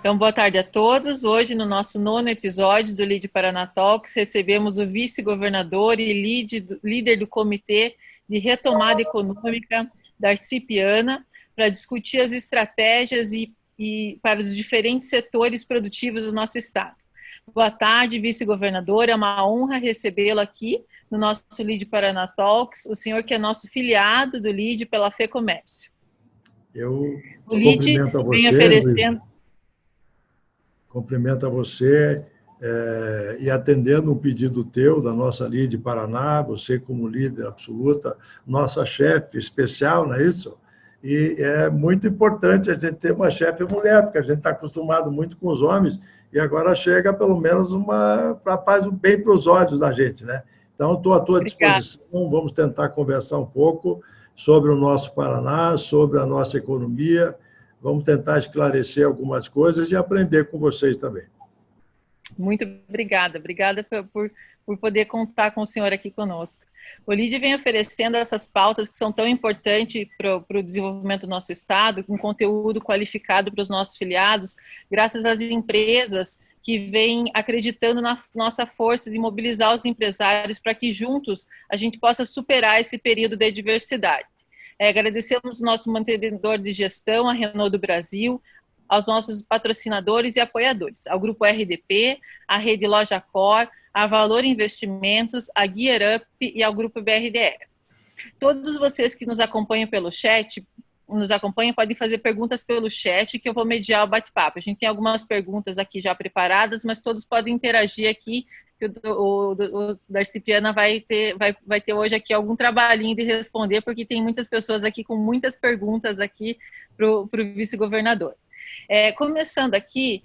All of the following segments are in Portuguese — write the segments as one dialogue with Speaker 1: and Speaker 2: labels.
Speaker 1: Então, boa tarde a todos. Hoje, no nosso 9º episódio do Lead Paraná Talks, recebemos o vice-governador e líder do Comitê de Retomada Econômica, Darcy Piana, para discutir as estratégias e para os diferentes setores produtivos do nosso estado. Boa tarde, vice-governador. É uma honra recebê-lo aqui no nosso Lead Paraná Talks, o senhor que é nosso filiado do Lead pela FEComércio.
Speaker 2: Eu
Speaker 1: o Lead vem oferecendo...
Speaker 2: Cumprimento a você e atendendo um pedido teu, da nossa Lead Paraná, você como líder absoluta, nossa chefe especial, não é isso? E é muito importante a gente ter uma chefe mulher, porque a gente está acostumado muito com os homens, e agora chega pelo menos faz bem para os olhos da gente, né? Então, estou à tua disposição, vamos tentar conversar um pouco sobre o nosso Paraná, sobre a nossa economia. Vamos tentar esclarecer algumas coisas e aprender com vocês também.
Speaker 1: Muito obrigada. Obrigada por poder contar com o senhor aqui conosco. O LID vem oferecendo essas pautas que são tão importantes para o desenvolvimento do nosso estado, com conteúdo qualificado para os nossos filiados, graças às empresas que vêm acreditando na nossa força de mobilizar os empresários para que juntos a gente possa superar esse período de adversidade. Agradecemos o nosso mantenedor de gestão, a Renault do Brasil, aos nossos patrocinadores e apoiadores, ao Grupo RDP, à Rede Loja Cor, a Valor Investimentos, a Gear Up e ao Grupo BRDE. Todos vocês que nos acompanham pelo chat, podem fazer perguntas pelo chat, que eu vou mediar o bate-papo. A gente tem algumas perguntas aqui já preparadas, mas todos podem interagir aqui, que o Darcy Piana vai ter hoje aqui algum trabalhinho de responder, porque tem muitas pessoas aqui com muitas perguntas aqui para o vice-governador. Começando aqui,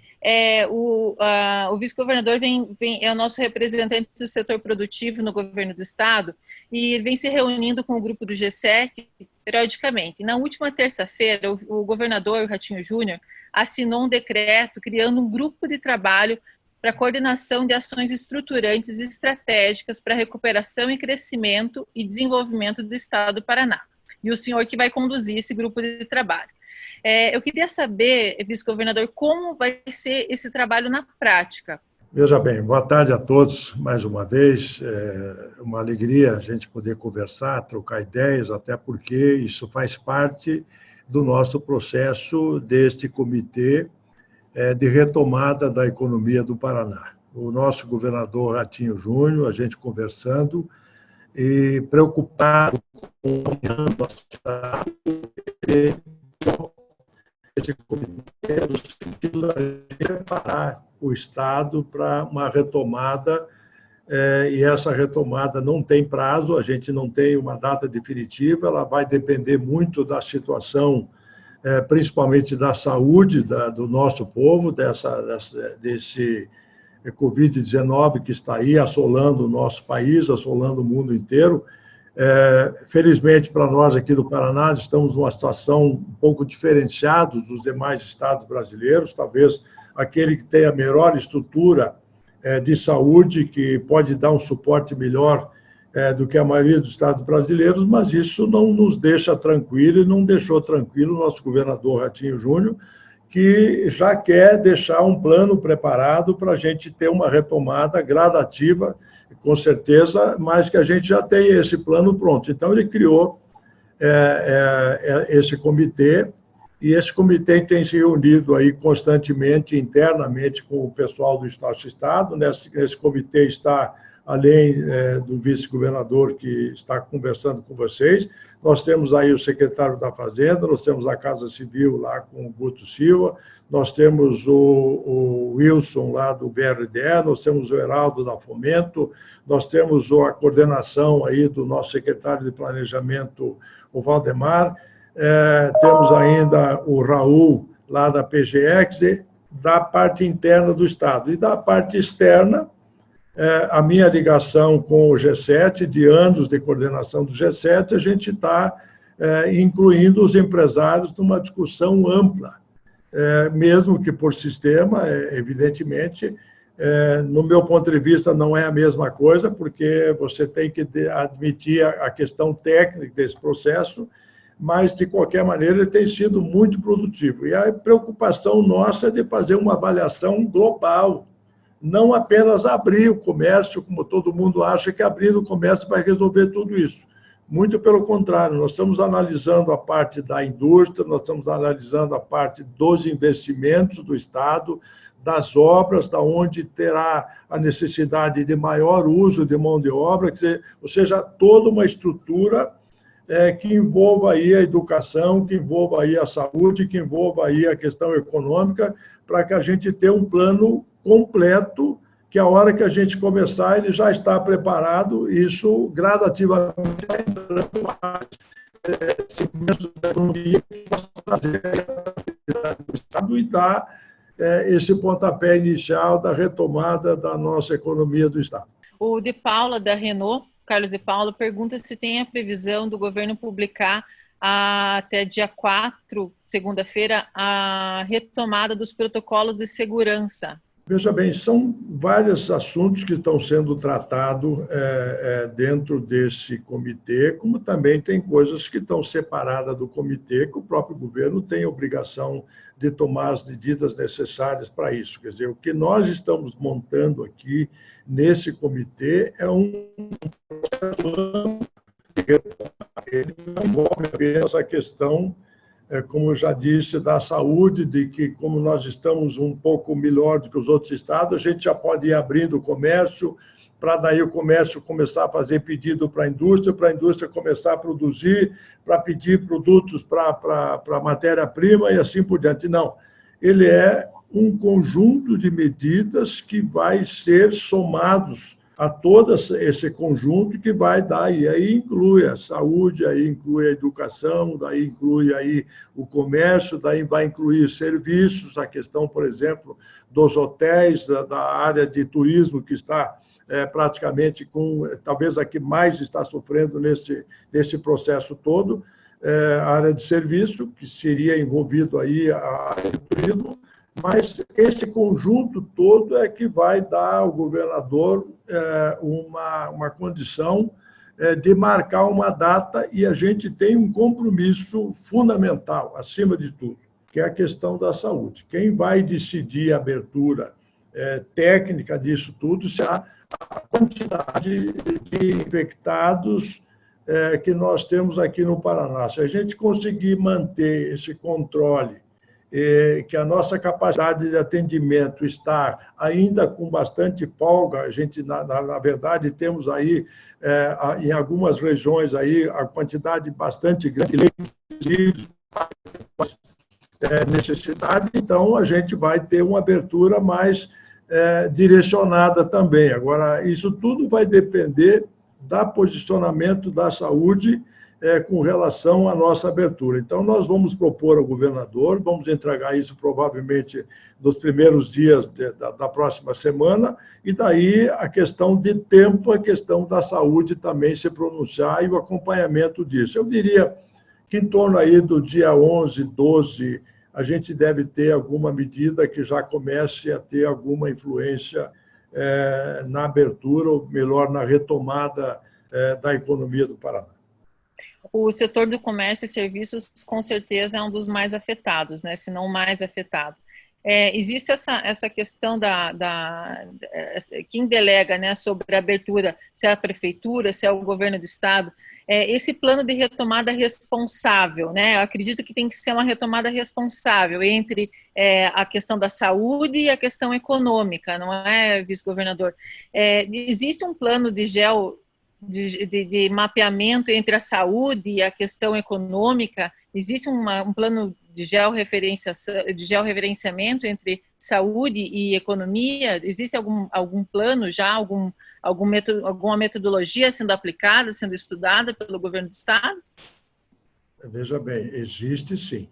Speaker 1: o vice-governador é o nosso representante do setor produtivo no governo do estado e vem se reunindo com o grupo do G7 periodicamente. Na última terça-feira, o governador Ratinho Júnior assinou um decreto criando um grupo de trabalho para coordenação de ações estruturantes e estratégicas para recuperação e crescimento e desenvolvimento do estado do Paraná. E o senhor que vai conduzir esse grupo de trabalho. Eu queria saber, vice-governador, como vai ser esse trabalho na prática?
Speaker 2: Veja bem, boa tarde a todos mais uma vez. É uma alegria a gente poder conversar, trocar ideias, até porque isso faz parte do nosso processo deste comitê de retomada da economia do Paraná. O nosso governador Ratinho Júnior, a gente conversando e preocupado com a sociedade, esse comitê no sentido de preparar o Estado para uma retomada, e essa retomada não tem prazo, a gente não tem uma data definitiva, ela vai depender muito da situação, principalmente da saúde do nosso povo, desse Covid-19 que está aí assolando o nosso país, assolando o mundo inteiro. Felizmente, para nós aqui do Paraná, estamos numa situação um pouco diferenciada dos demais estados brasileiros, talvez aquele que tem a melhor estrutura de saúde, que pode dar um suporte melhor do que a maioria dos estados brasileiros, mas isso não nos deixa tranquilo e não deixou tranquilo o nosso governador Ratinho Júnior, que já quer deixar um plano preparado para a gente ter uma retomada gradativa, com certeza, mas que a gente já tem esse plano pronto. Então, ele criou esse comitê, e esse comitê tem se reunido aí constantemente, internamente, com o pessoal do nosso estado. Nesse comitê está, além do vice-governador que está conversando com vocês, nós temos aí o secretário da Fazenda, nós temos a Casa Civil lá com o Guto Silva, nós temos o Wilson lá do BRDE, nós temos o Heraldo da Fomento, nós temos a coordenação aí do nosso secretário de Planejamento, o Valdemar, temos ainda o Raul lá da PGX, da parte interna do Estado. E da parte externa, a minha ligação com o G7, de anos de coordenação do G7, a gente está incluindo os empresários numa discussão ampla, mesmo que por sistema, evidentemente, no meu ponto de vista, não é a mesma coisa, porque você tem que admitir a questão técnica desse processo, mas, de qualquer maneira, ele tem sido muito produtivo. E a preocupação nossa é de fazer uma avaliação global, não apenas abrir o comércio, como todo mundo acha que abrir o comércio vai resolver tudo isso. Muito pelo contrário, nós estamos analisando a parte da indústria, nós estamos analisando a parte dos investimentos do Estado, das obras, da onde terá a necessidade de maior uso de mão de obra, quer dizer, ou seja, toda uma estrutura que envolva aí a educação, que envolva aí a saúde, que envolva aí a questão econômica, para que a gente tenha um plano completo, que a hora que a gente começar, ele já está preparado, isso gradativamente vai entrando mais segmentos da economia que possa trazer a do Estado e dar esse pontapé inicial da retomada da nossa economia do Estado.
Speaker 1: O De Paula, da Renault, Carlos De Paula, pergunta se tem a previsão do governo publicar até dia 4, segunda-feira, a retomada dos protocolos de segurança.
Speaker 2: Veja bem, são vários assuntos que estão sendo tratados dentro desse comitê, como também tem coisas que estão separadas do comitê, que o próprio governo tem a obrigação de tomar as medidas necessárias para isso. Quer dizer, o que nós estamos montando aqui nesse comitê é um processo que não envolve apenas a questão, como eu já disse, da saúde, de que, como nós estamos um pouco melhor do que os outros estados, a gente já pode ir abrindo o comércio, para daí o comércio começar a fazer pedido para a indústria começar a produzir, para pedir produtos para matéria-prima e assim por diante. Não, ele é um conjunto de medidas que vai ser somados a todo esse conjunto que vai dar, e aí inclui a saúde, aí inclui a educação, daí inclui aí o comércio, daí vai incluir serviços, a questão, por exemplo, dos hotéis, da área de turismo, que está praticamente talvez a que mais está sofrendo nesse processo todo, a área de serviço, que seria envolvido aí a área de turismo, mas esse conjunto todo é que vai dar ao governador uma condição de marcar uma data, e a gente tem um compromisso fundamental, acima de tudo, que é a questão da saúde. Quem vai decidir a abertura técnica disso tudo será a quantidade de infectados que nós temos aqui no Paraná. Se a gente conseguir manter esse controle, que a nossa capacidade de atendimento está ainda com bastante folga, a gente, na verdade, temos aí, em algumas regiões, aí, a quantidade bastante grande de leitos, necessidade, então a gente vai ter uma abertura mais direcionada também. Agora, isso tudo vai depender do posicionamento da saúde com relação à nossa abertura. Então, nós vamos propor ao governador, vamos entregar isso provavelmente nos primeiros dias da próxima semana, e daí a questão de tempo, a questão da saúde também se pronunciar e o acompanhamento disso. Eu diria que em torno aí do dia 11, 12, a gente deve ter alguma medida que já comece a ter alguma influência na abertura, ou melhor, na retomada da economia do Paraná.
Speaker 1: O setor do comércio e serviços, com certeza, é um dos mais afetados, né? Se não o mais afetado. Existe essa questão quem delega, né, sobre a abertura, se é a prefeitura, se é o governo do estado, esse plano de retomada responsável, né? Eu acredito que tem que ser uma retomada responsável entre a questão da saúde e a questão econômica, não é, vice-governador? Existe um plano de mapeamento entre a saúde e a questão econômica? Existe um plano de georreferenciamento entre saúde e economia? Existe algum plano já, alguma metodologia sendo aplicada, sendo estudada pelo governo do estado?
Speaker 2: Veja bem, existe sim.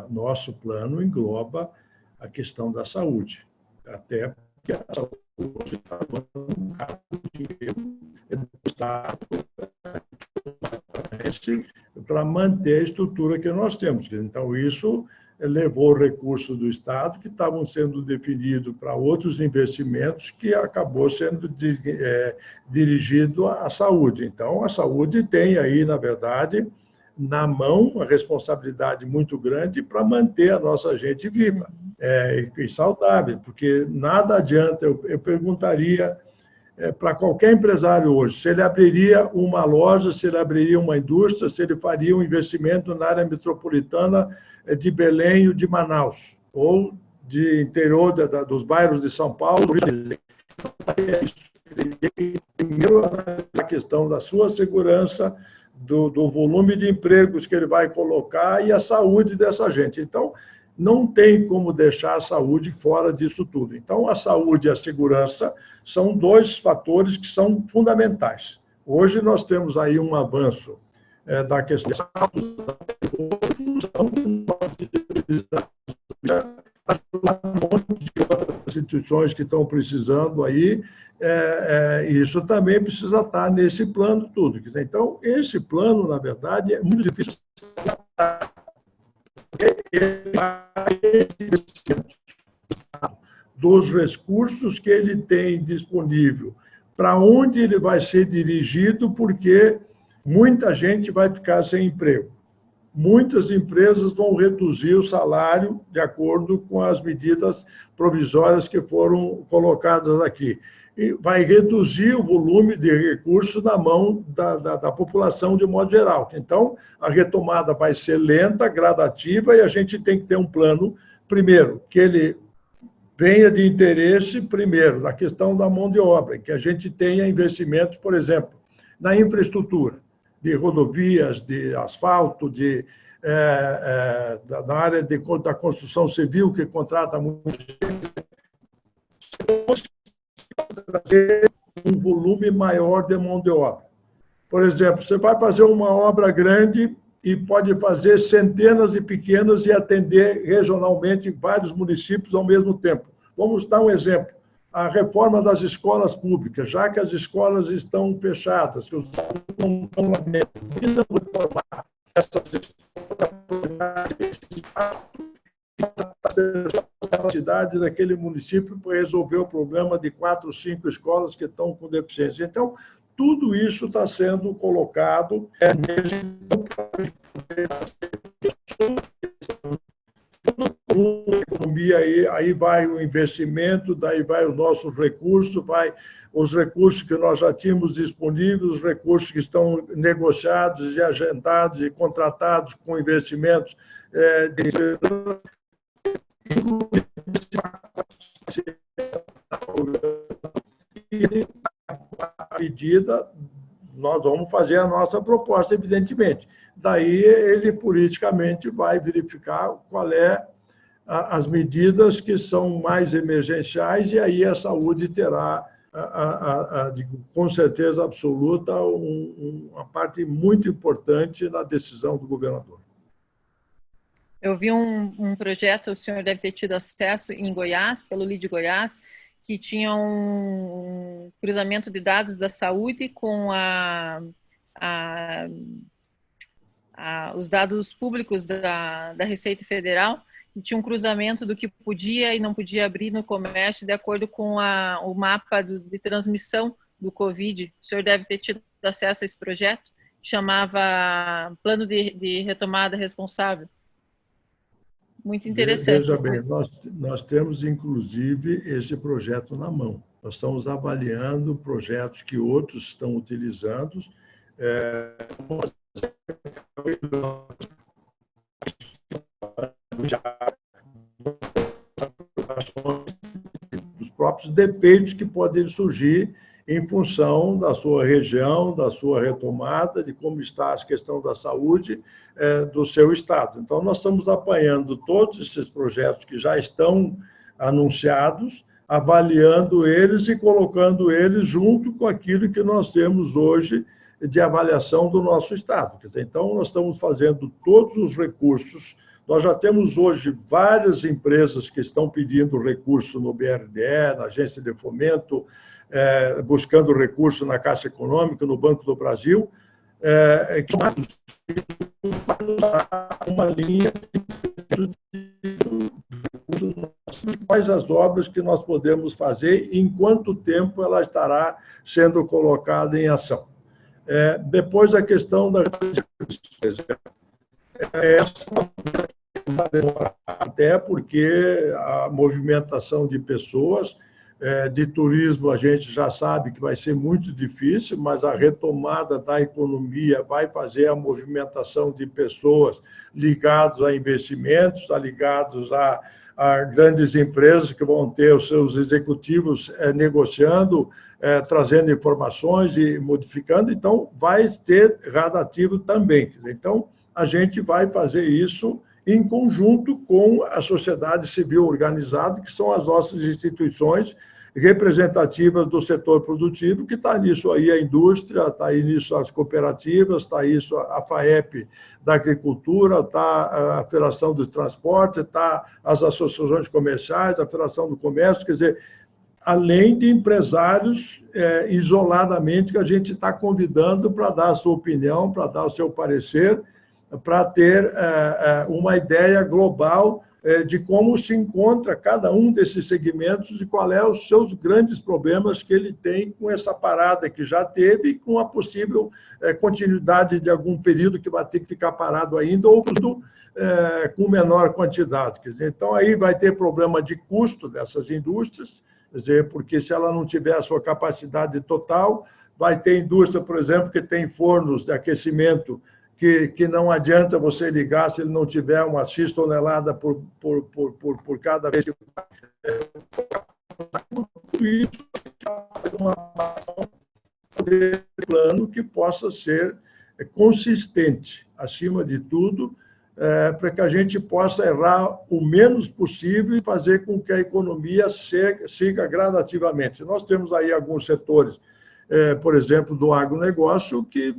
Speaker 2: Nosso plano engloba a questão da saúde, até porque a saúde está dando um bocado de dinheiro do Estado para manter a estrutura que nós temos. Então, isso levou recursos do Estado que estavam sendo definidos para outros investimentos, que acabou sendo dirigido à saúde. Então, a saúde tem aí, na verdade, na mão, uma responsabilidade muito grande para manter a nossa gente viva e saudável, porque nada adianta, eu perguntaria para qualquer empresário hoje, se ele abriria uma loja, se ele abriria uma indústria, se ele faria um investimento na área metropolitana de Belém ou de Manaus, ou de interior dos bairros de São Paulo. Primeiro, a questão da sua segurança, do volume de empregos que ele vai colocar e a saúde dessa gente. Então, não tem como deixar a saúde fora disso tudo. Então, a saúde e a segurança são dois fatores que são fundamentais. Hoje nós temos aí um avanço da questão de outras instituições que estão precisando aí, isso também precisa estar nesse plano tudo. Então, esse plano, na verdade, é muito difícil de adaptar. Dos recursos que ele tem disponível, para onde ele vai ser dirigido, porque muita gente vai ficar sem emprego. Muitas empresas vão reduzir o salário de acordo com as medidas provisórias que foram colocadas aqui. E vai reduzir o volume de recursos na mão da população de modo geral. Então, a retomada vai ser lenta, gradativa, e a gente tem que ter um plano, primeiro, que ele venha de interesse, primeiro, na questão da mão de obra, que a gente tenha investimentos, por exemplo, na infraestrutura, de rodovias, de asfalto, da área da construção civil, que contrata muita gente, trazer um volume maior de mão de obra. Por exemplo, você vai fazer uma obra grande e pode fazer centenas de pequenas e atender regionalmente vários municípios ao mesmo tempo. Vamos dar um exemplo. A reforma das escolas públicas, já que as escolas estão fechadas, que os alunos não estão lá dentro, precisam reformar essas escolas, cidade daquele município para resolver o problema de 4 ou 5 escolas que estão com deficiência. Então, tudo isso está sendo colocado economia, aí vai o investimento, daí vai os nossos recursos, vai os recursos que nós já tínhamos disponíveis, os recursos que estão negociados e agendados e contratados com investimentos à medida, nós vamos fazer a nossa proposta, evidentemente. Daí ele politicamente vai verificar qual é as medidas que são mais emergenciais, e aí a saúde terá, com certeza absoluta, uma parte muito importante na decisão do governador.
Speaker 1: Eu vi um projeto, o senhor deve ter tido acesso em Goiás, pelo LIDE Goiás, que tinha um cruzamento de dados da saúde com os dados públicos da Receita Federal, e tinha um cruzamento do que podia e não podia abrir no comércio de acordo com o mapa de transmissão do Covid. O senhor deve ter tido acesso a esse projeto, chamava Plano de Retomada Responsável. Muito interessante.
Speaker 2: Veja bem, nós temos, inclusive, esse projeto na mão. Nós estamos avaliando projetos que outros estão utilizando. Os próprios defeitos que podem surgir em função da sua região, da sua retomada, de como está a questão da saúde do seu estado. Então, nós estamos apanhando todos esses projetos que já estão anunciados, avaliando eles e colocando eles junto com aquilo que nós temos hoje de avaliação do nosso estado. Quer dizer, então, nós estamos fazendo todos os recursos. Nós já temos hoje várias empresas que estão pedindo recurso no BRDE, na Agência de Fomento, buscando recurso na Caixa Econômica, no Banco do Brasil, uma linha de quais as obras que nós podemos fazer e em quanto tempo ela estará sendo colocada em ação. Depois, a questão da... Essa vai demorar, até porque a movimentação de pessoas, de turismo, a gente já sabe que vai ser muito difícil, mas a retomada da economia vai fazer a movimentação de pessoas ligadas a investimentos, ligados a grandes empresas que vão ter os seus executivos negociando, trazendo informações e modificando. Então, vai ter radioativo também. Então, a gente vai fazer isso em conjunto com a sociedade civil organizada, que são as nossas instituições representativas do setor produtivo, que está nisso aí a indústria, está aí nisso as cooperativas, está isso a FAEP da agricultura, está a Federação dos Transportes, está as associações comerciais, a Federação do Comércio, quer dizer, além de empresários isoladamente que a gente está convidando para dar a sua opinião, para dar o seu parecer, para ter uma ideia global de como se encontra cada um desses segmentos e qual é os seus grandes problemas que ele tem com essa parada que já teve e com a possível continuidade de algum período que vai ter que ficar parado ainda ou com menor quantidade. Quer dizer, então, aí vai ter problema de custo dessas indústrias, quer dizer, porque se ela não tiver a sua capacidade total, vai ter indústria, por exemplo, que tem fornos de aquecimento que não adianta você ligar se ele não tiver uma X tonelada por cada vez que tudo isso é um plano que possa ser consistente, acima de tudo, para que a gente possa errar o menos possível e fazer com que a economia siga gradativamente. Nós temos aí alguns setores, por exemplo, do agronegócio, que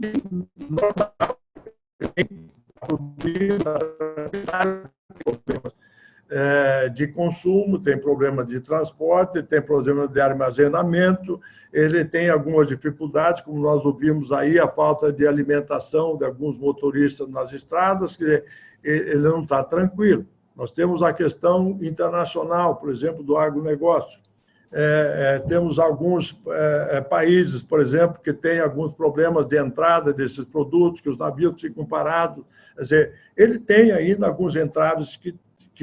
Speaker 2: de consumo, tem problema de transporte, tem problema de armazenamento, ele tem algumas dificuldades, como nós ouvimos aí, a falta de alimentação de alguns motoristas nas estradas, que ele não está tranquilo. Nós temos a questão internacional, por exemplo, do agronegócio. Temos alguns países, por exemplo, que têm alguns problemas de entrada desses produtos, que os navios ficam parados. Quer dizer, ele tem ainda alguns entraves que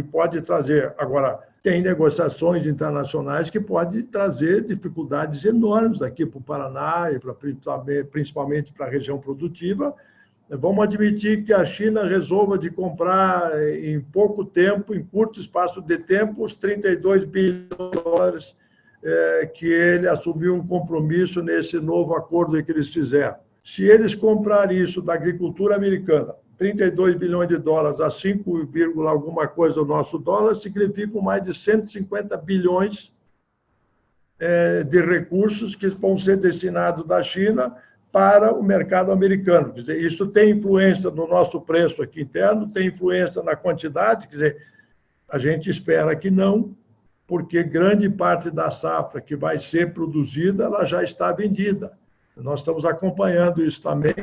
Speaker 2: pode trazer. Agora, tem negociações internacionais que podem trazer dificuldades enormes aqui para o Paraná e principalmente para a região produtiva. Vamos admitir que a China resolva de comprar em pouco tempo, em curto espaço de tempo, os 32 bilhões de dólares que ele assumiu um compromisso nesse novo acordo que eles fizeram. Se eles comprarem isso da agricultura americana, 32 bilhões de dólares a 5, alguma coisa do nosso dólar, significa mais de 150 bilhões de recursos que vão ser destinados da China para o mercado americano. Quer dizer, isso tem influência no nosso preço aqui interno, tem influência na quantidade, quer dizer, a gente espera que não, porque grande parte da safra que vai ser produzida, ela já está vendida. Nós estamos acompanhando isso também,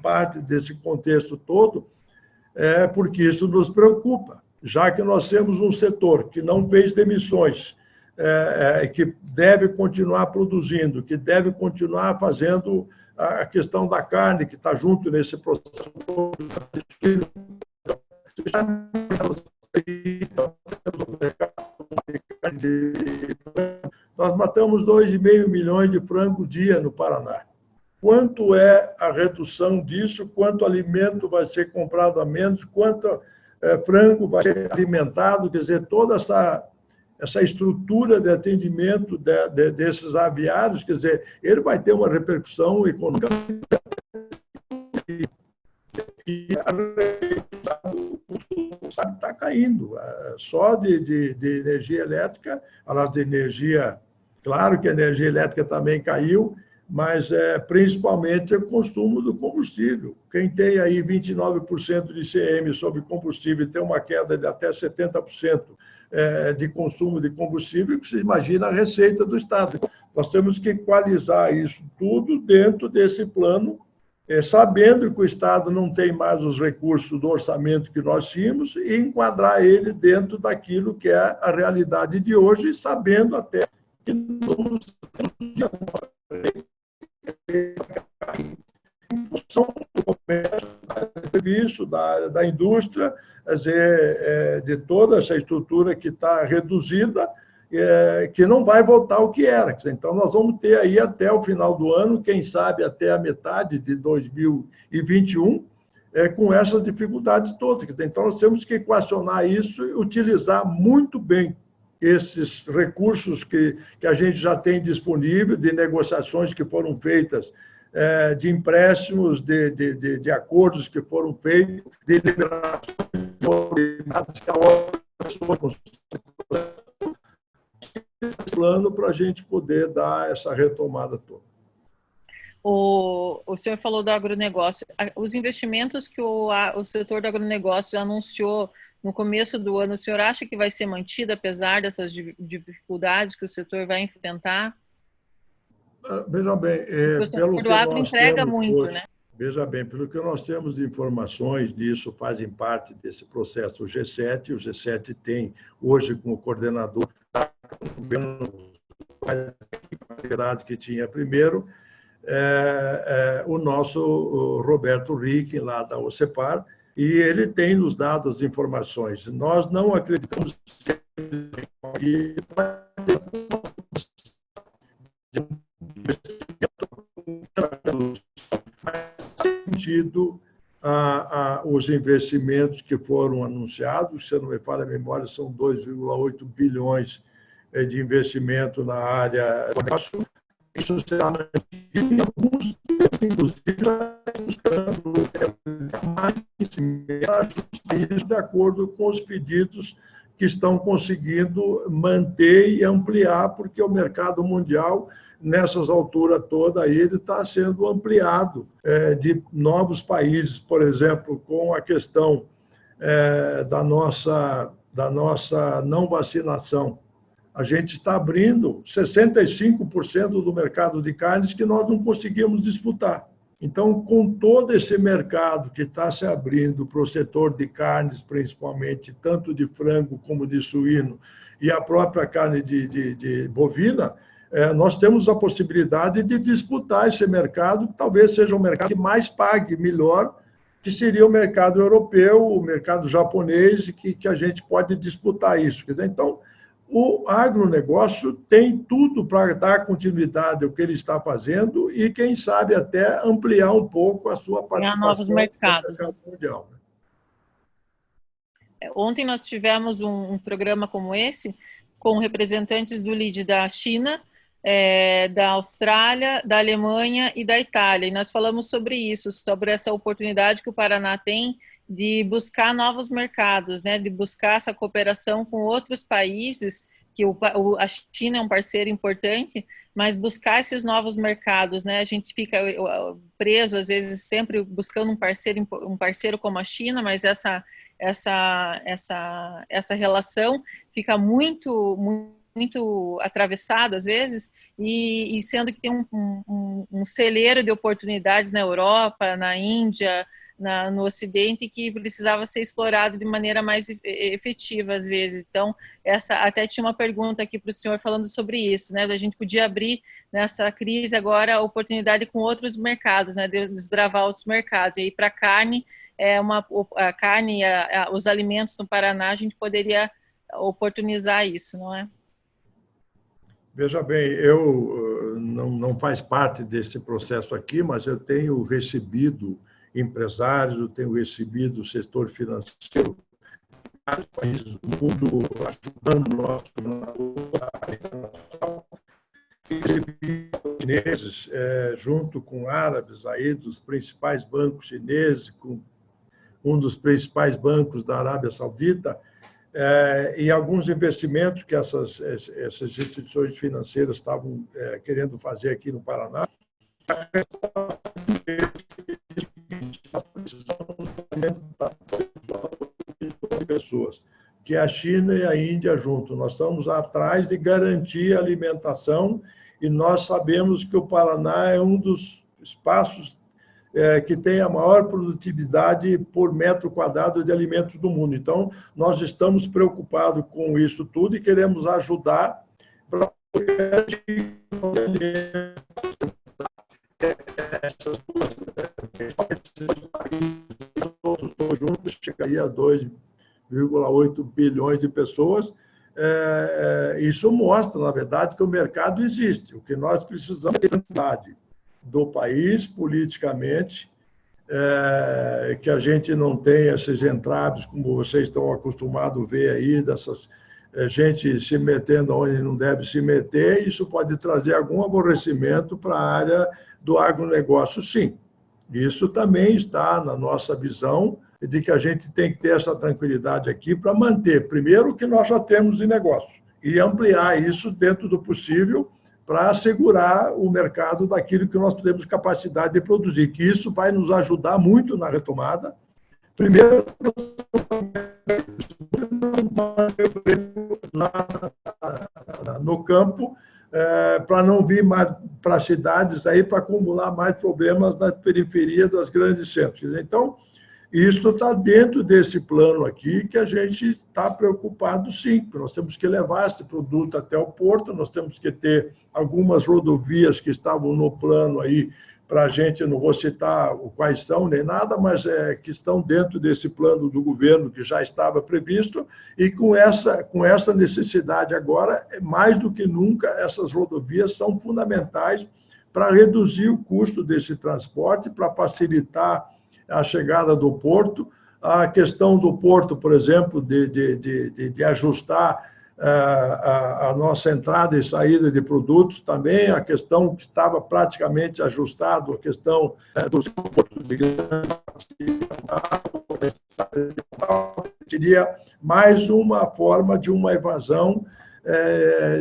Speaker 2: parte desse contexto todo, porque isso nos preocupa, já que nós temos um setor que não fez demissões, que deve continuar produzindo, que deve continuar fazendo a questão da carne, que está junto nesse processo. Nós matamos 2,5 milhões de frango dia no Paraná. Quanto é a redução disso? Quanto alimento vai ser comprado a menos? Quanto frango vai ser alimentado? Quer dizer, toda essa estrutura de atendimento desses aviários, quer dizer, ele vai ter uma repercussão econômica e está caindo. Só de energia elétrica, aliás, de energia, claro que a energia elétrica também caiu, mas principalmente o consumo do combustível. Quem tem aí 29% de ICM sobre combustível e tem uma queda de até 70% de consumo de combustível, você imagina a receita do Estado. Nós temos que equalizar isso tudo dentro desse plano, sabendo que o Estado não tem mais os recursos do orçamento que nós tínhamos e enquadrar ele dentro daquilo que é a realidade de hoje, sabendo até que nós vamos em função do comércio, do serviço, da indústria, quer dizer, de toda essa estrutura que está reduzida, que não vai voltar ao que era. Então, nós vamos ter aí até o final do ano, quem sabe até a metade de 2021, com essas dificuldades todas. Então, nós temos que equacionar isso e utilizar muito bem esses recursos que a gente já tem disponível, de negociações que foram feitas, de empréstimos, de acordos que foram feitos, de liberações plano para a gente poder dar essa retomada toda.
Speaker 1: O senhor falou do agronegócio. Os investimentos que o setor do agronegócio anunciou no começo do ano, o senhor acha que vai ser mantido, apesar dessas dificuldades que o setor vai enfrentar?
Speaker 2: Veja bem,
Speaker 1: o setor do agro entrega muito,
Speaker 2: hoje,
Speaker 1: né?
Speaker 2: Veja bem, pelo que nós temos de informações disso, fazem parte desse processo o G7. O G7 tem, hoje, como coordenador, o governo que tinha primeiro, o nosso Roberto Rick, lá da OCEPAR, e ele tem nos dado as informações. Nós não acreditamos que sentido os investimentos que foram anunciados, se eu não me falha a memória, são 2,8 bilhões de investimento na área do negócio. Isso será mantido em alguns, inclusive, mais de acordo com os pedidos que estão conseguindo manter e ampliar, porque o mercado mundial, nessas alturas todas, ele está sendo ampliado de novos países, por exemplo, com a questão da nossa não vacinação. A gente está abrindo 65% do mercado de carnes que nós não conseguimos disputar. Então, com todo esse mercado que está se abrindo para o setor de carnes, principalmente, tanto de frango como de suíno, e a própria carne de bovina, nós temos a possibilidade de disputar esse mercado, que talvez seja o mercado que mais pague melhor, que seria o mercado europeu, o mercado japonês, que a gente pode disputar isso. Quer dizer, então, o agronegócio tem tudo para dar continuidade ao que ele está fazendo e, quem sabe, até ampliar um pouco a sua participação
Speaker 1: novos mercados.
Speaker 2: no mercado mundial.
Speaker 1: Ontem nós tivemos um programa como esse, com representantes do LIDE da China, da Austrália, da Alemanha e da Itália. E nós falamos sobre isso, sobre essa oportunidade que o Paraná tem de buscar novos mercados, né, de buscar essa cooperação com outros países, que a China é um parceiro importante, mas buscar esses novos mercados, né, a gente fica preso, às vezes, sempre buscando um parceiro como a China, mas essa relação fica muito atravessada, às vezes, e sendo que tem um celeiro de oportunidades na Europa, na Índia, no Ocidente, que precisava ser explorado de maneira mais efetiva, às vezes. Então, até tinha uma pergunta aqui para o senhor falando sobre isso, né? A gente podia abrir nessa crise agora a oportunidade com outros mercados, né? De desbravar outros mercados. E aí, para a carne, os alimentos no Paraná, a gente poderia oportunizar isso, não é?
Speaker 2: Veja bem, eu não faz parte desse processo aqui, mas eu tenho recebido empresários, eu tenho recebido o setor financeiro, vários países do mundo ajudando o nosso internacional, chineses, junto com árabes aí, dos principais bancos chineses, com um dos principais bancos da Arábia Saudita, e alguns investimentos que essas instituições financeiras estavam querendo fazer aqui no Paraná. Pessoas, que a China e a Índia junto. Nós estamos atrás de garantir a alimentação e nós sabemos que o Paraná é um dos espaços que tem a maior produtividade por metro quadrado de alimentos do mundo. Então, nós estamos preocupados com isso tudo e queremos ajudar para todos juntos chegaria a 2,8 bilhões de pessoas. Isso mostra, na verdade, que o mercado existe. O que nós precisamos é a unidade do país, politicamente, que a gente não tenha esses entraves, como vocês estão acostumados a ver aí, dessas gente se metendo onde não deve se meter. Isso pode trazer algum aborrecimento para a área do agronegócio, sim. Isso também está na nossa visão de que a gente tem que ter essa tranquilidade aqui para manter, primeiro, o que nós já temos de negócio e ampliar isso dentro do possível para assegurar o mercado daquilo que nós temos capacidade de produzir, que isso vai nos ajudar muito na retomada. Primeiro, no campo, para não vir mais para as cidades aí para acumular mais problemas na periferia das grandes centros. Então, isso está dentro desse plano aqui que a gente está preocupado, sim, porque nós temos que levar esse produto até o porto, nós temos que ter algumas rodovias que estavam no plano aí para a gente, não vou citar quais são nem nada, mas que estão dentro desse plano do governo que já estava previsto, e com essa necessidade agora, mais do que nunca, essas rodovias são fundamentais para reduzir o custo desse transporte, para facilitar a chegada do porto, a questão do porto, por exemplo, de ajustar a nossa entrada e saída de produtos, também a questão que estava praticamente ajustado, a questão dos portos de seria mais uma forma de uma evasão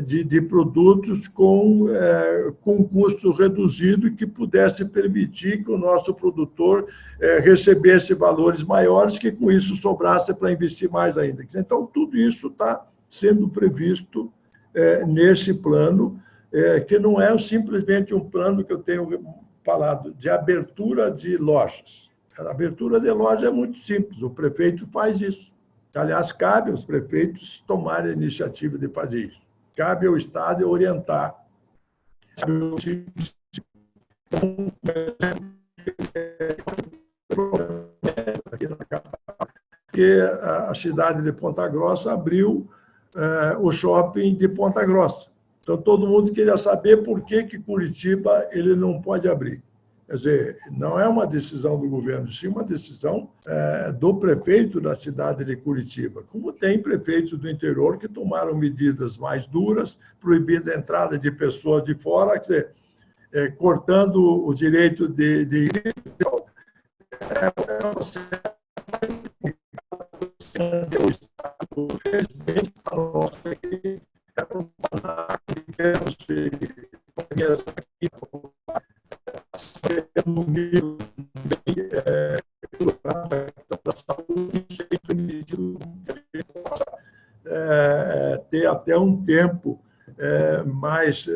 Speaker 2: de produtos com custo reduzido que pudesse permitir que o nosso produtor recebesse valores maiores, que com isso sobrasse para investir mais ainda. Então, tudo isso está sendo previsto nesse plano, que não é simplesmente um plano que eu tenho falado de abertura de lojas. A abertura de loja é muito simples, o prefeito faz isso. Aliás, cabe aos prefeitos tomarem a iniciativa de fazer isso. Cabe ao Estado orientar. Porque a cidade de Ponta Grossa abriu o shopping de Ponta Grossa. Então, todo mundo queria saber por que Curitiba ele não pode abrir. Quer dizer, não é uma decisão do governo, sim uma decisão do prefeito da cidade de Curitiba. Como tem prefeitos do interior que tomaram medidas mais duras, proibindo a entrada de pessoas de fora, quer dizer, cortando o direito de ir. O Estado fez bem para nós aqui, no nível da saúde, permitido que a gente possa ter até um tempo mais,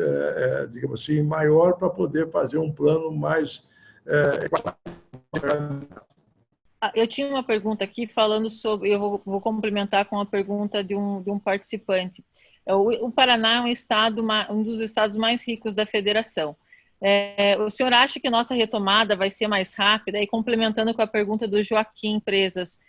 Speaker 2: digamos assim, maior para poder fazer um plano mais.
Speaker 1: Eu tinha uma pergunta aqui falando sobre, eu vou complementar com a pergunta de um participante. O Paraná é um dos estados mais ricos da federação. O senhor acha que nossa retomada vai ser mais rápida? E complementando com a pergunta do Joaquim Presas,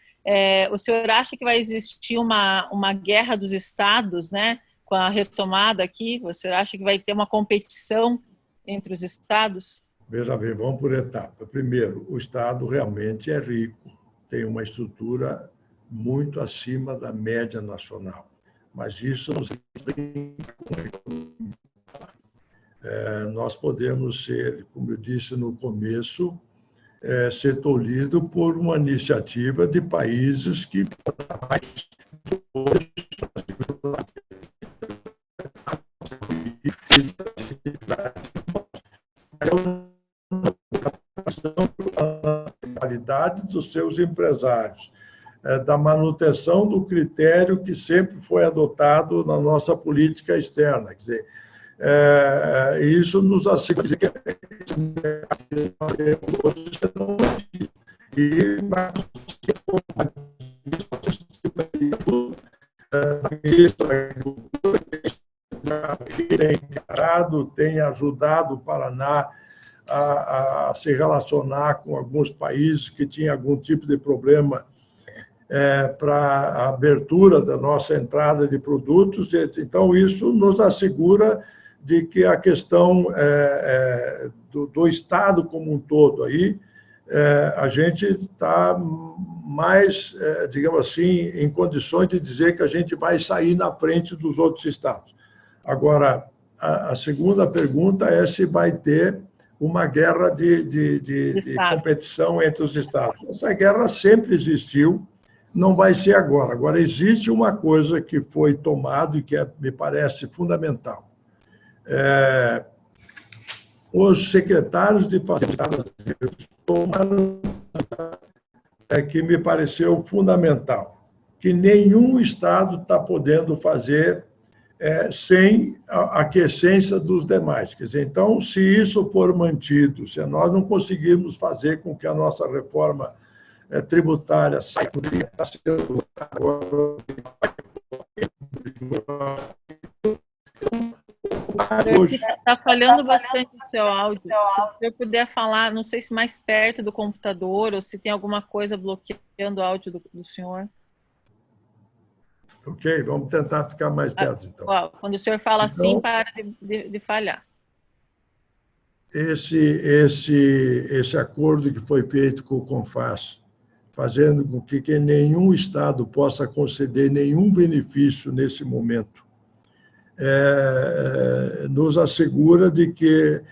Speaker 1: o senhor acha que vai existir uma guerra dos estados, né, com a retomada aqui? O senhor acha que vai ter uma competição entre os estados?
Speaker 2: Veja bem, vamos por etapa. Primeiro, o Estado realmente é rico, tem uma estrutura muito acima da média nacional, mas isso nos nós podemos ser, como eu disse no começo, ser tolhido por uma iniciativa de países que a qualidade dos seus empresários, da manutenção do critério que sempre foi adotado na nossa política externa. Quer dizer, isso nos assegura que tem Estado tem ajudado o Paraná a se relacionar com alguns países que tinham algum tipo de problema para a abertura da nossa entrada de produtos. Então, isso nos assegura de que a questão do Estado como um todo aí, a gente está mais, digamos assim, em condições de dizer que a gente vai sair na frente dos outros estados. Agora, a segunda pergunta é se vai ter uma guerra de competição entre os estados. Essa guerra sempre existiu, não vai ser agora. Agora, existe uma coisa que foi tomada e que me parece fundamental. Os secretários de Fazenda tomaram que me pareceu fundamental, que nenhum Estado está podendo fazer sem a aquiescência dos demais. Quer dizer, então, se isso for mantido, se nós não conseguirmos fazer com que a nossa reforma tributária saia
Speaker 1: hoje está falhando bastante o seu áudio. Se eu puder falar, não sei se mais perto do computador ou se tem alguma coisa bloqueando o áudio do senhor.
Speaker 2: Ok, vamos tentar ficar mais perto, então.
Speaker 1: Quando o senhor fala assim, para de falhar.
Speaker 2: Esse acordo que foi feito com o CONFAS, fazendo com que nenhum Estado possa conceder nenhum benefício nesse momento, nos assegura de que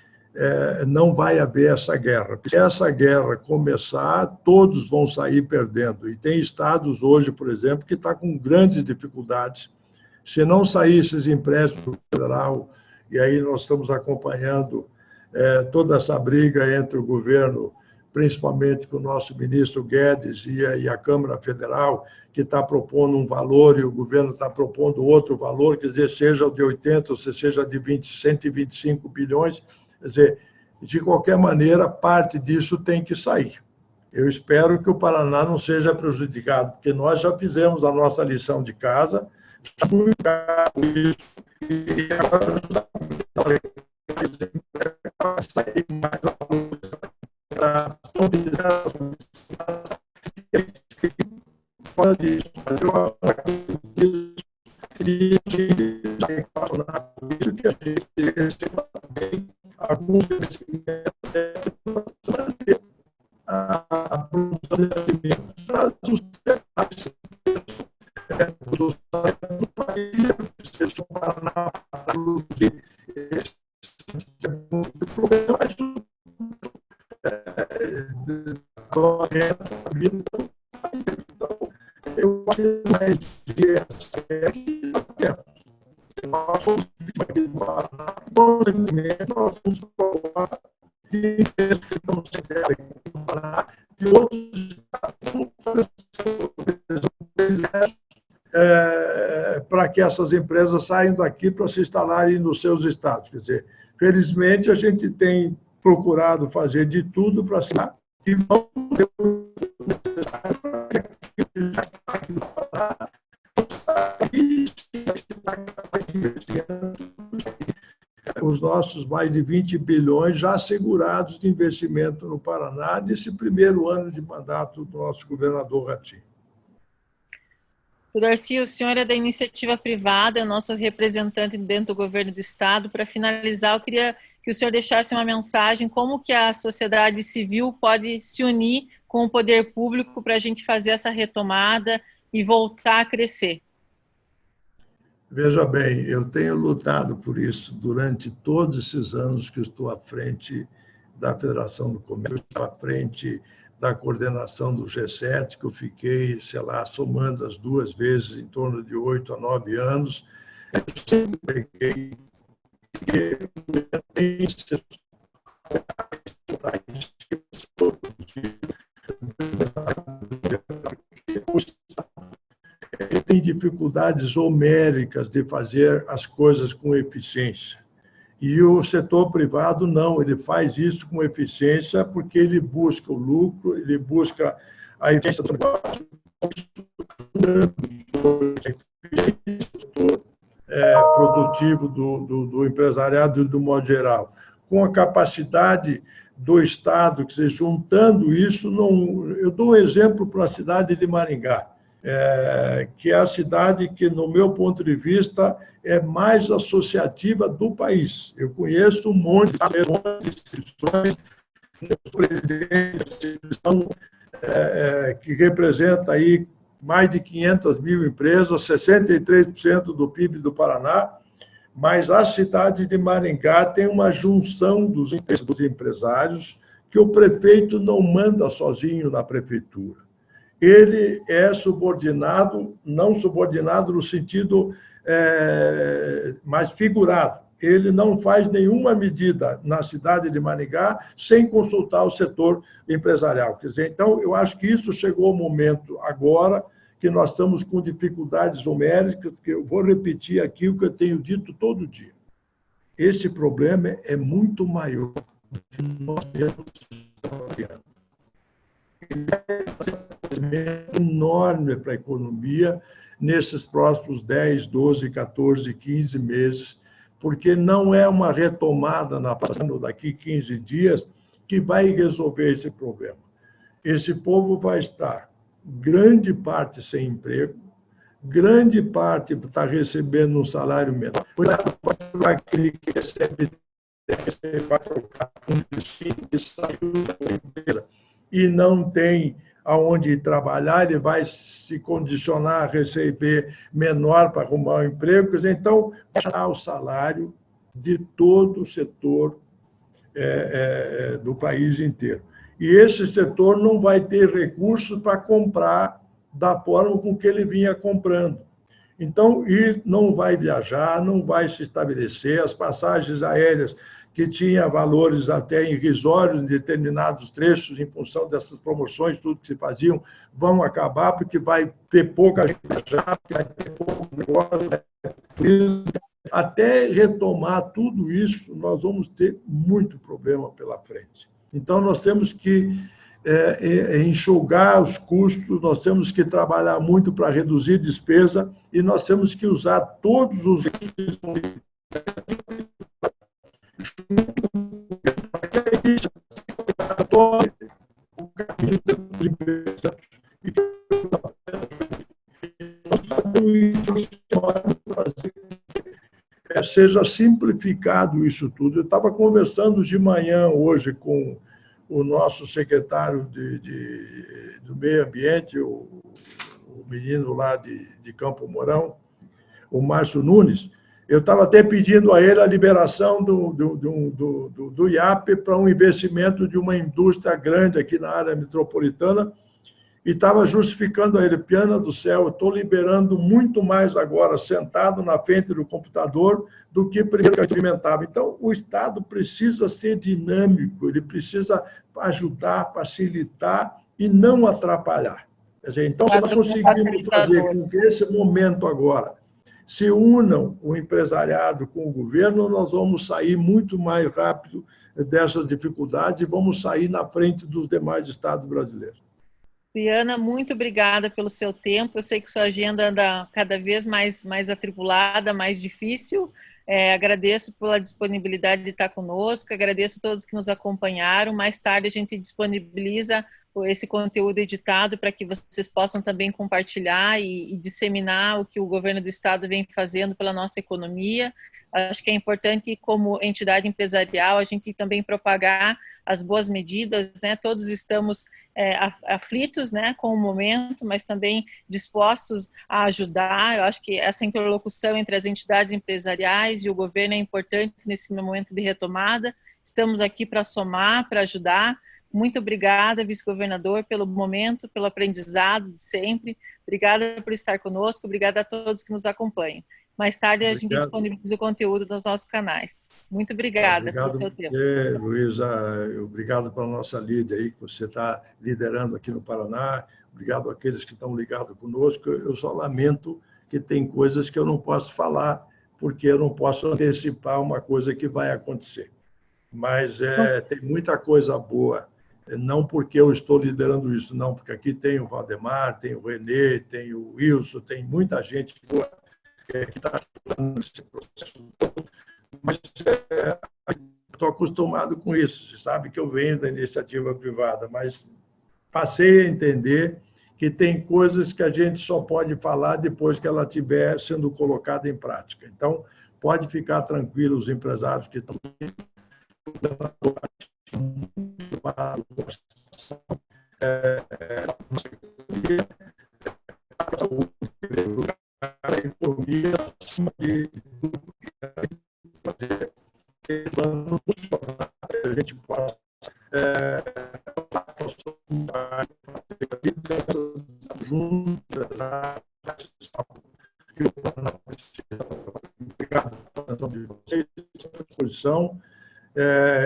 Speaker 2: não vai haver essa guerra. Se essa guerra começar, todos vão sair perdendo. E tem estados hoje, por exemplo, que estão com grandes dificuldades. Se não sair esses empréstimos federal, e aí nós estamos acompanhando toda essa briga entre o governo, principalmente com o nosso ministro Guedes e a Câmara Federal, que está propondo um valor e o governo está propondo outro valor, quer dizer, seja de 80 ou seja de 125 bilhões, quer dizer, de qualquer maneira, parte disso tem que sair. Eu espero que o Paraná não seja prejudicado, porque nós já fizemos a nossa lição de casa, e agora sair mais pode fazer uma isso que a gente receba também alguns investimentos a produção de alimentos para sustentar do país, o Paraná produzir o problema eu acho que mais nós vamos falar de empresas que estão de outros para que essas empresas saiam daqui para se instalarem nos seus estados. Quer dizer, felizmente, a gente tem procurado fazer de tudo para se e vão ter os nossos mais de 20 bilhões já assegurados de investimento no Paraná nesse primeiro ano de mandato do nosso governador Ratinho.
Speaker 1: Darcy, o senhor é da iniciativa privada, é o nosso representante dentro do governo do estado. Para finalizar, eu queria que o senhor deixasse uma mensagem, como que a sociedade civil pode se unir com o poder público para a gente fazer essa retomada e voltar a crescer.
Speaker 2: Veja bem, eu tenho lutado por isso durante todos esses anos que estou à frente da Federação do Comércio, à frente da coordenação do G7, que eu fiquei, sei lá, somando as duas vezes, em torno de 8 a 9 anos. Eu sempre peguei tem dificuldades homéricas de fazer as coisas com eficiência. E o setor privado não, ele faz isso com eficiência porque ele busca o lucro, ele busca a eficiência do negócio. produtivo do empresariado do modo geral, com a capacidade do Estado, que se juntando isso, eu dou um exemplo para a cidade de Maringá, que é a cidade que, no meu ponto de vista, é mais associativa do país. Eu conheço um monte de instituições, presidente, que representa aí mais de 500 mil empresas, 63% do PIB do Paraná, mas a cidade de Maringá tem uma junção dos empresários que o prefeito não manda sozinho na prefeitura. Ele é subordinado, não subordinado no sentido mais figurado. Ele não faz nenhuma medida na cidade de Maringá sem consultar o setor empresarial. Quer dizer, então, eu acho que isso chegou ao momento agora que nós estamos com dificuldades numéricas, que eu vou repetir aqui o que eu tenho dito todo dia. Esse problema é muito maior do que nós temos trabalhando. Ele é enorme para a economia nesses próximos 10, 12, 14, 15 meses, porque não é uma retomada daqui 15 dias que vai resolver esse problema. Esse povo vai estar, grande parte sem emprego, grande parte está recebendo um salário menor. Aquele que recebe, vai trocar um destino que saiu da empresa e não tem aonde trabalhar, ele vai se condicionar a receber menor para arrumar um emprego. Quer dizer, então, baixar o salário de todo o setor do país inteiro. E esse setor não vai ter recursos para comprar da forma com que ele vinha comprando. Então, e não vai viajar, não vai se estabelecer, as passagens aéreas que tinha valores até irrisórios em determinados trechos, em função dessas promoções, tudo que se faziam, vão acabar, porque vai ter pouca gente viajar, porque vai ter pouco negócio, até retomar tudo isso, nós vamos ter muito problema pela frente. Então, nós temos que enxugar os custos, nós temos que trabalhar muito para reduzir despesa e nós temos que usar todos os o caminho dos empresários e seja simplificado isso tudo. Eu estava conversando de manhã hoje com o nosso secretário do Meio Ambiente, o menino lá de Campo Mourão, o Márcio Nunes. Eu estava até pedindo a ele a liberação do IAP para um investimento de uma indústria grande aqui na área metropolitana e estava justificando a ele, Piana do céu, eu estou liberando muito mais agora sentado na frente do computador do que primeiro que eu alimentava. Então, o Estado precisa ser dinâmico, ele precisa ajudar, facilitar e não atrapalhar. Quer dizer, então, se nós conseguimos fazer com que esse momento agora se unam o empresariado com o governo, nós vamos sair muito mais rápido dessas dificuldades e vamos sair na frente dos demais estados brasileiros.
Speaker 1: Piana, muito obrigada pelo seu tempo. Eu sei que sua agenda anda cada vez mais atribulada, mais difícil. Agradeço pela disponibilidade de estar conosco, agradeço a todos que nos acompanharam. Mais tarde a gente disponibiliza esse conteúdo editado para que vocês possam também compartilhar e disseminar o que o governo do estado vem fazendo pela nossa economia. Acho que é importante, como entidade empresarial, a gente também propagar as boas medidas, né? Todos estamos aflitos, né, com o momento, mas também dispostos a ajudar. Eu acho que essa interlocução entre as entidades empresariais e o governo é importante nesse momento de retomada. Estamos aqui para somar, para ajudar. Muito obrigada, vice-governador, pelo momento, pelo aprendizado de sempre. Obrigada por estar conosco, obrigada a todos que nos acompanham. Mais tarde a gente disponibiliza o conteúdo nos nossos canais. Muito obrigada pelo seu tempo.
Speaker 2: Luísa, obrigado pela nossa líder aí, que você está liderando aqui no Paraná. Obrigado àqueles que estão ligados conosco. Eu só lamento que tem coisas que eu não posso falar, porque eu não posso antecipar uma coisa que vai acontecer. Mas tem muita coisa boa. Não porque eu estou liderando isso, não, porque aqui tem o Valdemar, tem o Renê, tem o Wilson, tem muita gente boa. que está ajudando nesse processo todo, mas estou acostumado com isso. Você sabe que eu venho da iniciativa privada, mas passei a entender que tem coisas que a gente só pode falar depois que ela estiver sendo colocada em prática. Então, pode ficar tranquilo os empresários que estão a economia de fazer a gente possa juntas obrigado pela atenção de vocês, à disposição.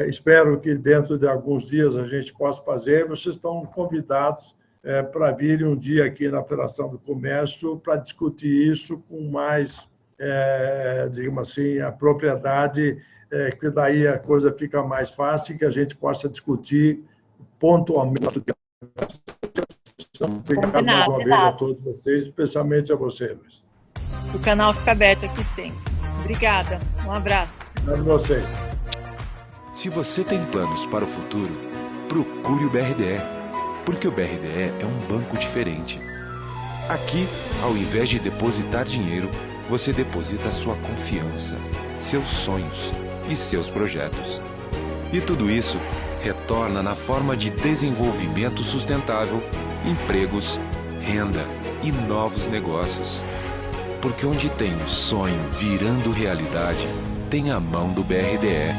Speaker 2: Espero que dentro de alguns dias a gente possa fazer. Vocês estão convidados para virem um dia aqui na Federação do Comércio para discutir isso com mais, digamos assim, a propriedade, que daí a coisa fica mais fácil e que a gente possa discutir pontualmente. Obrigado mais uma vez a todos vocês, especialmente a você, Luiz.
Speaker 1: O canal fica aberto aqui sempre. Obrigada. Um abraço.
Speaker 2: Obrigado a vocês.
Speaker 3: Se você tem planos para o futuro, procure o BRDE, porque o BRDE é um banco diferente. Aqui, ao invés de depositar dinheiro, você deposita sua confiança, seus sonhos e seus projetos. E tudo isso retorna na forma de desenvolvimento sustentável, empregos, renda e novos negócios. Porque onde tem um sonho virando realidade, tem a mão do BRDE.